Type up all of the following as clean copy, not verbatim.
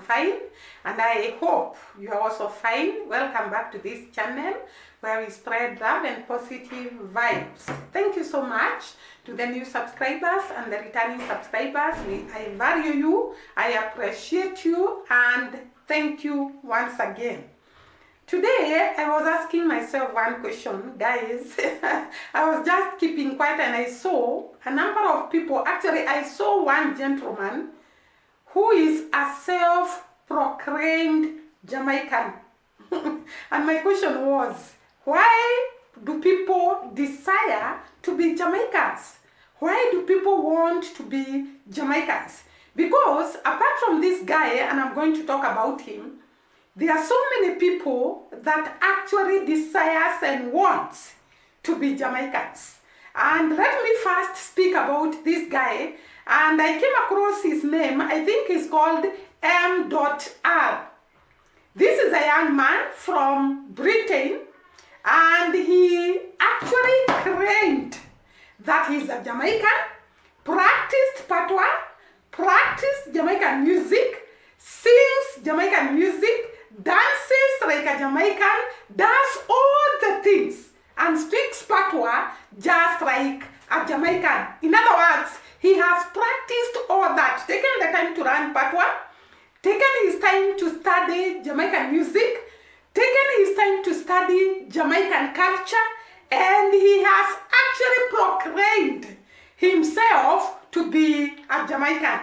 fine, and I hope you are also fine. Welcome back to this channel where we spread love and positive vibes. Thank you so much to the new subscribers and the returning subscribers. I value you, I appreciate you, and thank you once again. Today, I was asking myself one question, guys. I was just keeping quiet and I saw a number of people. Actually, I saw one gentleman who is a self-proclaimed Jamaican. And my question was, why do people desire to be Jamaicans? Why do people want to be Jamaicans? Because apart from this guy, and I'm going to talk about him, there are so many people that actually desires and wants to be Jamaicans. And let me first speak about this guy. And I came across his name. I think he's called M.R. This is a young man from Britain. And he actually claimed that he's a Jamaican, practiced patois, practiced Jamaican music, sings Jamaican music, dances like a Jamaican, does all the things, and speaks patois just like a Jamaican. In other words, he has practiced all that, taken the time to learn patois, taken his time to study Jamaican music, taken his time to study Jamaican culture, and he has actually proclaimed himself to be a Jamaican.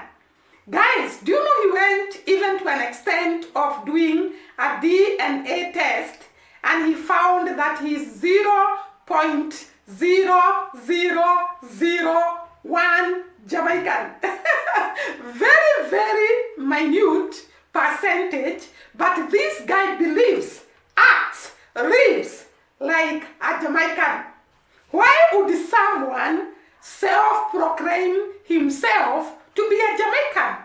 Guys, do you know he went even to an extent of doing a DNA test, and he found that he's 0.0001 Jamaican. Very, very minute percentage, but this guy believes, acts, lives like a Jamaican. Why would someone self-proclaim himself to be a Jamaican?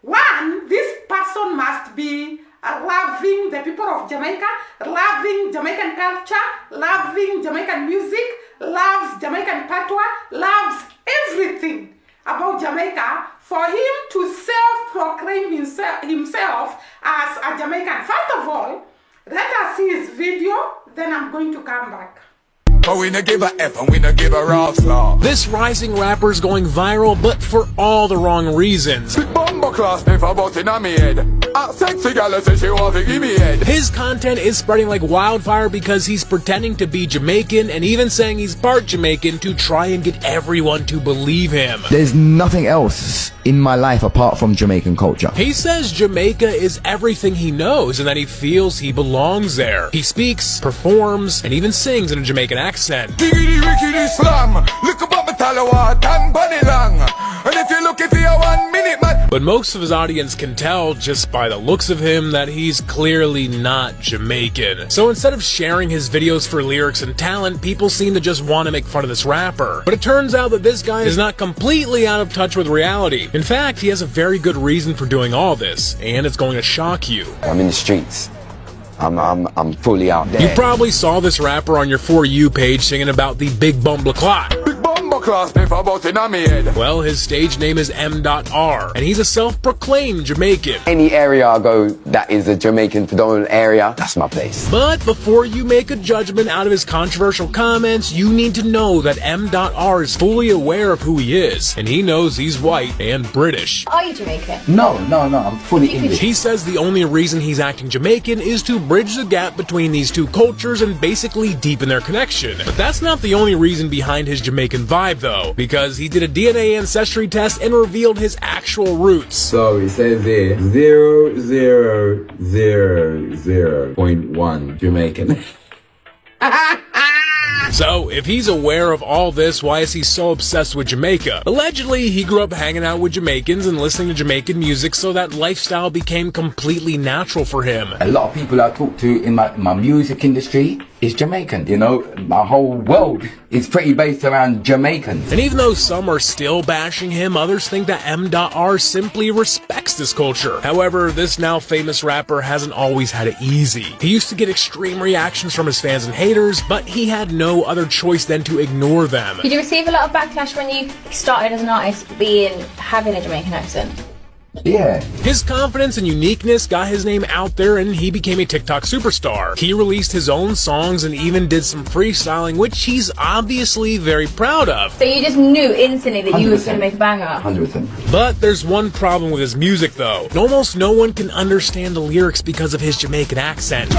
One, this person must be loving the people of Jamaica, loving Jamaican culture, loving Jamaican music, loves Jamaican patois, loves everything about Jamaica for him to self-proclaim himself as a Jamaican. First of all, let us see his video, then I'm going to come back. But we no give a F and we no give a Ralph's law. This rising rapper's going viral, but for all the wrong reasons. Big bomber class me for about in me head. A sexy gal say she want to give me head. His content is spreading like wildfire because he's pretending to be Jamaican and even saying he's part Jamaican to try and get everyone to believe him. There's nothing else in my life apart from Jamaican culture. He says Jamaica is everything he knows and that he feels he belongs there. He speaks, performs, and even sings in a Jamaican accent. Diggity wickedy slam. Look about the talawa, tan bunny lang. And if you look at the 1 minute man. But most of his audience can tell just by the looks of him that he's clearly not Jamaican. So instead of sharing his videos for lyrics and talent, people seem to just want to make fun of this rapper. But it turns out that this guy is not completely out of touch with reality. In fact, he has a very good reason for doing all this, and it's going to shock you. I'm in the streets. I'm fully out there. You probably saw this rapper on your For You page singing about the Big Bumble Clock. Big bomber class me for about in me head. Well, his stage name is M.R, and he's a self-proclaimed Jamaican. Any area I go that is a Jamaican predominant area, that's my place. But before you make a judgment out of his controversial comments, you need to know that M.R is fully aware of who he is, and he knows he's white and British. Are you Jamaican? No, I'm fully English. He says the only reason he's acting Jamaican is to bridge the gap between these two cultures and basically deepen their connection. But that's not the only reason behind his Jamaican vibe though, because he did a DNA ancestry test and revealed his actual roots. So it says there 0.1 Jamaican. So, if he's aware of all this, why is he so obsessed with Jamaica? Allegedly, he grew up hanging out with Jamaicans and listening to Jamaican music, so that lifestyle became completely natural for him. A lot of people I talk to in my music industry is Jamaican. You know, my whole world is pretty based around Jamaicans. And even though some are still bashing him, others think that M.R simply respects this culture. However, this now famous rapper hasn't always had it easy. He used to get extreme reactions from his fans and haters, but he had no other choice than to ignore them. Did you receive a lot of backlash when you started as an artist having a Jamaican accent? Yeah. His confidence and uniqueness got his name out there and he became a TikTok superstar. He released his own songs and even did some freestyling, which he's obviously very proud of. So you just knew instantly that you was 100%. going to make a banger? 100%. But there's one problem with his music though. Almost no one can understand the lyrics because of his Jamaican accent.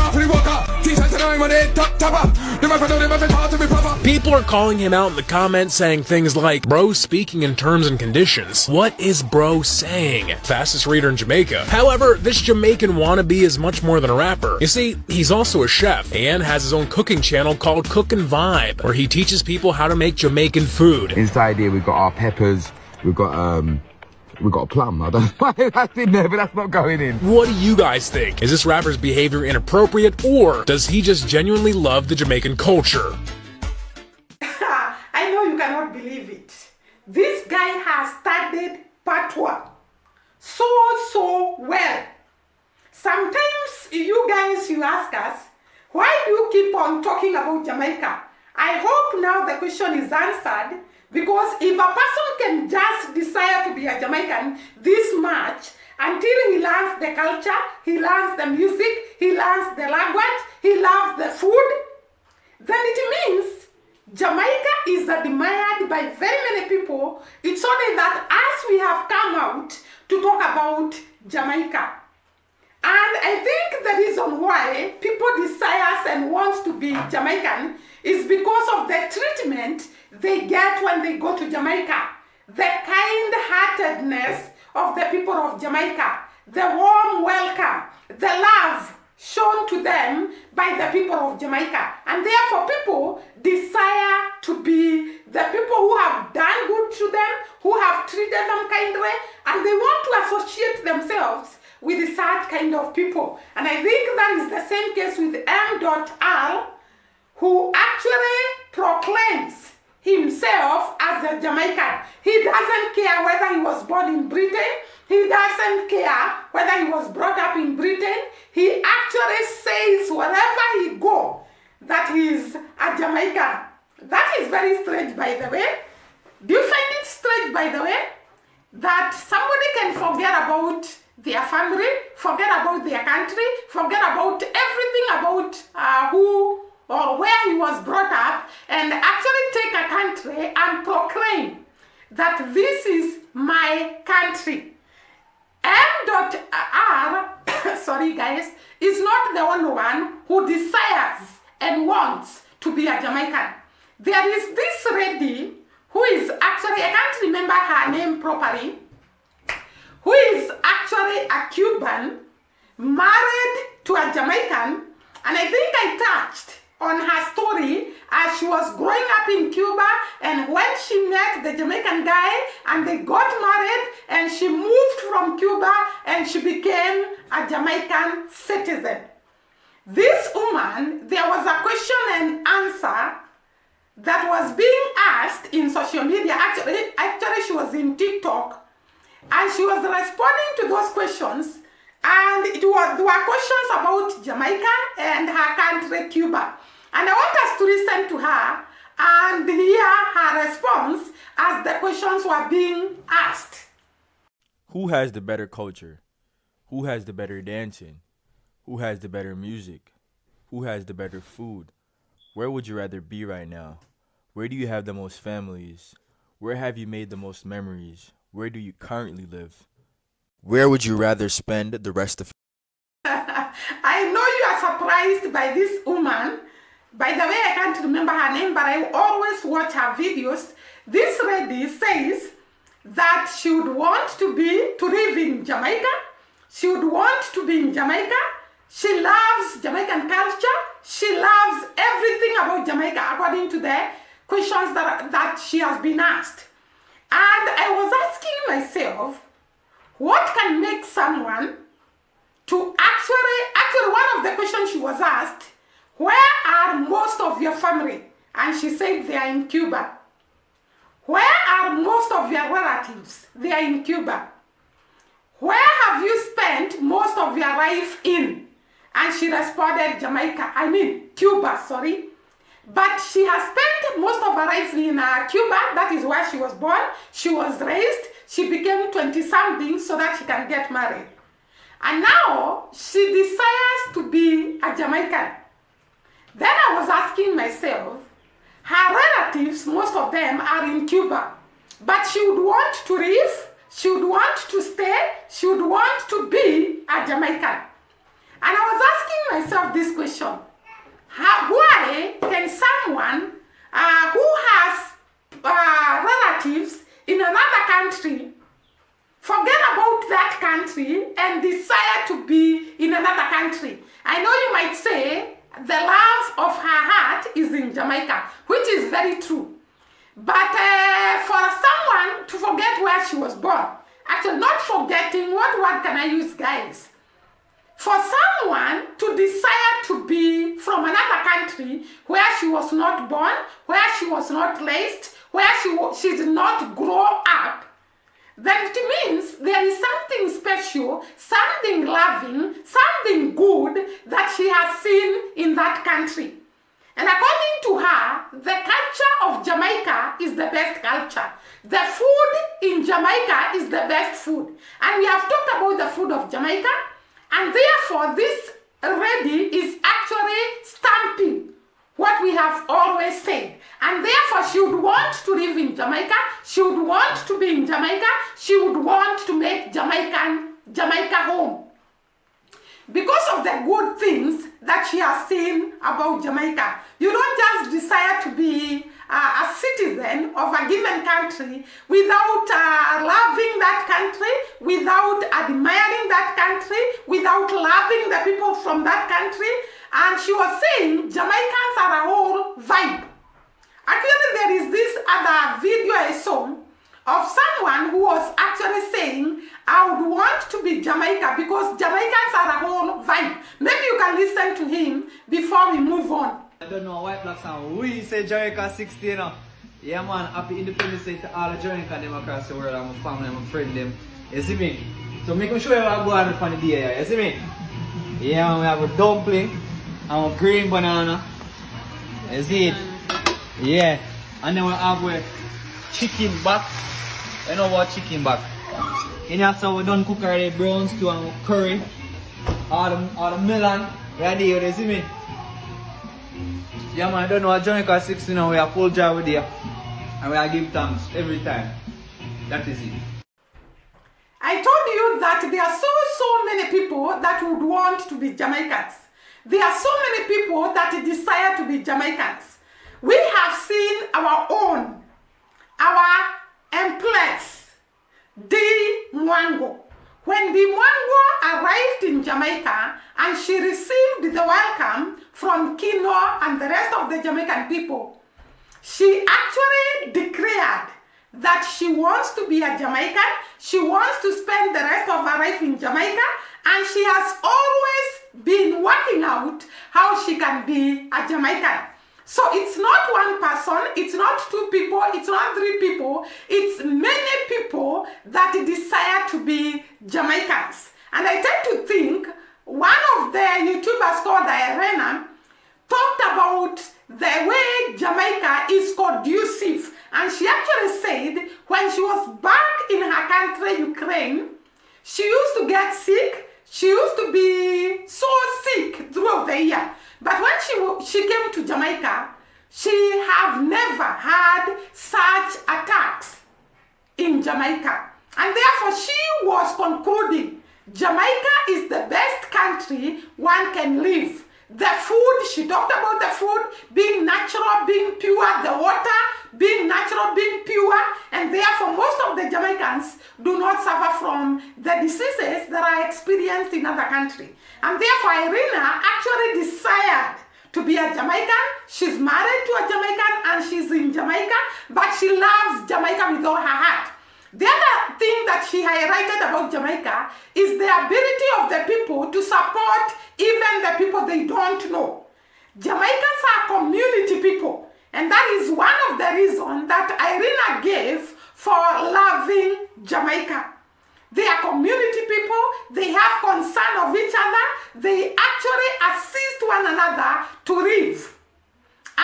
People are calling him out in the comments saying things like, "Bro speaking in terms and conditions. What is bro saying?" Fastest reader in Jamaica. However, this Jamaican wannabe is much more than a rapper. You see, he's also a chef and has his own cooking channel called Cook and Vibe, where he teaches people how to make Jamaican food. Inside here we've got our peppers, we've got a plum. I don't know why that's in there, but that's not going in. What do you guys think? Is this rapper's behavior inappropriate, or does he just genuinely love the Jamaican culture? I know you cannot believe it. This guy has studied patois so well. Sometimes you guys, you ask us, why do you keep on talking about Jamaica? I hope now the question is answered, because if a person can just desire to be a Jamaican this much until he learns the culture, he learns the music, he learns the language, he loves the food, then it means Jamaica is admired by very many people. It's only that as we have come out to talk about Jamaica. And I think the reason why people desire and want to be Jamaican is because of the treatment they get when they go to Jamaica. The kind-heartedness of the people of Jamaica, the warm welcome, the love shown to them by the people of Jamaica. And therefore people desire to be the people who have done good to them, who have treated them kindly, and they want to associate themselves with such kind of people. And I think that is the same case with M.R, who actually proclaims himself as a Jamaican. He doesn't care whether he was born in Britain. He doesn't care whether he was brought up in Britain. He actually says wherever he goes that he is a Jamaican. That is very strange, by the way. Do you find it strange, by the way, that somebody can forget about their family, forget about their country, forget about everything about who or where he was brought up, and actually take a country and proclaim that this is my country? M.R, sorry guys, is not the only one who desires and wants to be a Jamaican. There is this lady who is actually, I can't remember her name properly, who is actually a Cuban, married to a Jamaican, and I think I touched on her story as she was growing up in Cuba, and when she met the Jamaican guy and they got married and she moved from Cuba and she became a Jamaican citizen. This woman, there was a question and answer that was being asked in social media. Actually she was in TikTok, and she was responding to those questions, and there were questions about Jamaica and her country, Cuba. And I want us to listen to her and hear her response as the questions were being asked. Who has the better culture? Who has the better dancing? Who has the better music? Who has the better food? Where would you rather be right now? Where do you have the most families? Where have you made the most memories? Where do you currently live? Where would you rather spend the rest of I know you are surprised by this woman. By the way, I can't remember her name, but I always watch her videos. This lady says that she would want to live in Jamaica. She would want to be in Jamaica. She loves Jamaican culture. She loves everything about Jamaica, according to the questions that she has been asked. And I was asking myself, what can make someone to actually one of the questions she was asked, where are most of your family? And she said they are in Cuba. Where are most of your relatives? They are in Cuba. Where have you spent most of your life in? And she responded, Cuba, sorry. But she has spent most of her life in Cuba. That is where she was born. She was raised. she became 20-something so that she can get married. And now she desires to be a Jamaican. Then I was asking myself, her relatives, most of them are in Cuba, but she would want to live, she would want to stay, she would want to be a Jamaican. And I was asking myself this question, why can someone who has relatives in another country forget about that country and desire to be in another country? I know you might say the love of her heart is in Jamaica, which is very true. But for someone to forget where she was born, actually not forgetting, what word can I use, guys? For someone to desire to be from another country where she was not born, where she was not raised, where she did not grow up, then it means there is something special, something loving, something good that she has seen in that country. And according to her, the culture of Jamaica is the best culture. The food in Jamaica is the best food. And we have talked about the food of Jamaica, and therefore this already is actually stamping what we have always said. And therefore she would want to live in Jamaica, she would want to be in Jamaica, she would want to make Jamaica home. Because of the good things that she has seen about Jamaica. You don't just desire to be a citizen of a given country without loving that country, without admiring that country, without loving the people from that country. And she was saying Jamaicans are a whole vibe. Actually, there is this other video I saw of someone who was actually saying, I would want to be Jamaica because Jamaicans are a whole vibe. Maybe you can listen to him before we move on. I don't know, white black song. We say Jamaica 60, you know. Yeah, man, happy Independence Day to all the Jamaicans them across the world. I'm a family, I'm a friend them. You see me? So make me show you what I go on for the day here. You see me? Yeah, man, we have a dumpling and a green banana. You see it? Yeah. And then we have a chicken back. You know what chicken back? And after we done cook already, brown stew and curry. All the melon. Right there, you see me? Yeah, man, I don't know, Jamaica 60 now, we are full job with you. And we are give thanks every time. That is it. I told you that there are so many people that would want to be Jamaicans. There are so many people that desire to be Jamaicans. We have seen our own, our empress, Di Mwango. When Di Mwango arrived in Jamaica and she received the welcome from Kino and the rest of the Jamaican people, she actually declared that she wants to be a Jamaican, she wants to spend the rest of her life in Jamaica, and she has always been working out how she can be a Jamaican. So it's not one person, it's not two people, it's not three people, it's many people that desire to be Jamaicans. And I tend to think one of the YouTubers called Irena talked about the way Jamaica is conducive. And she actually said when she was back in her country, Ukraine, she used to get sick, she used to be so sick throughout the year. But when she came to Jamaica, she have never had such attacks in Jamaica. And therefore she was concluding Jamaica is the best country one can live. The food, she talked about the food being natural, being pure, the water being natural, being pure, and therefore most of the Jamaicans do not suffer from the diseases that are experienced in other countries. And therefore Irena actually desired to be a Jamaican. She's married to a Jamaican and she's in Jamaica, but she loves Jamaica with all her heart. The other thing that she highlighted about Jamaica is the ability of the people to support even the people they don't know. Jamaicans are community people, and that is one of the reasons that Irena gave for loving Jamaica. They are community people, they have concern of each other, they actually assist one another to live.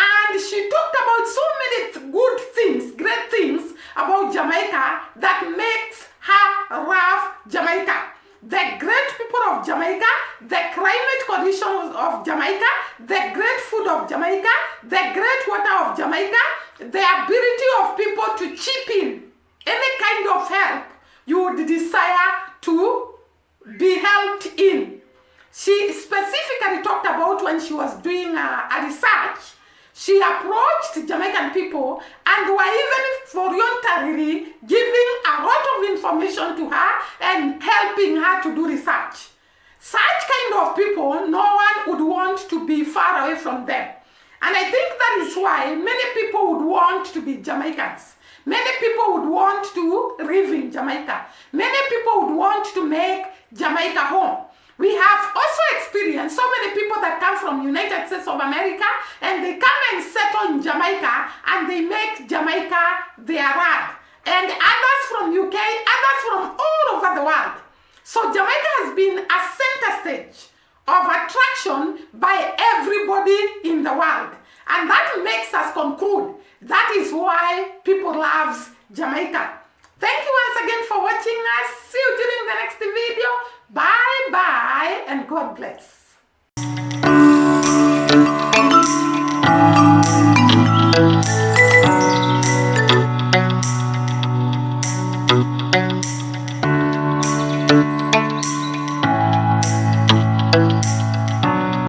And she talked about so many good things, great things about Jamaica that makes her love Jamaica. The great people of Jamaica, the climate conditions of Jamaica, the great food of Jamaica, the great water of Jamaica, the ability of people to chip in any kind of help you would desire to be helped in. She specifically talked about when she was doing a research. She approached Jamaican people and were even voluntarily giving a lot of information to her and helping her to do research. Such kind of people, no one would want to be far away from them. And I think that is why many people would want to be Jamaicans. Many people would want to live in Jamaica. Many people would want to make Jamaica home. We have also experienced so many people that come from United States of America and they come and settle in Jamaica and they make Jamaica their land. And others from UK, others from all over the world. So Jamaica has been a center stage of attraction by everybody in the world. And that makes us conclude that is why people love Jamaica. Thank you once again for watching us. See you during the next video. Bye bye and God bless.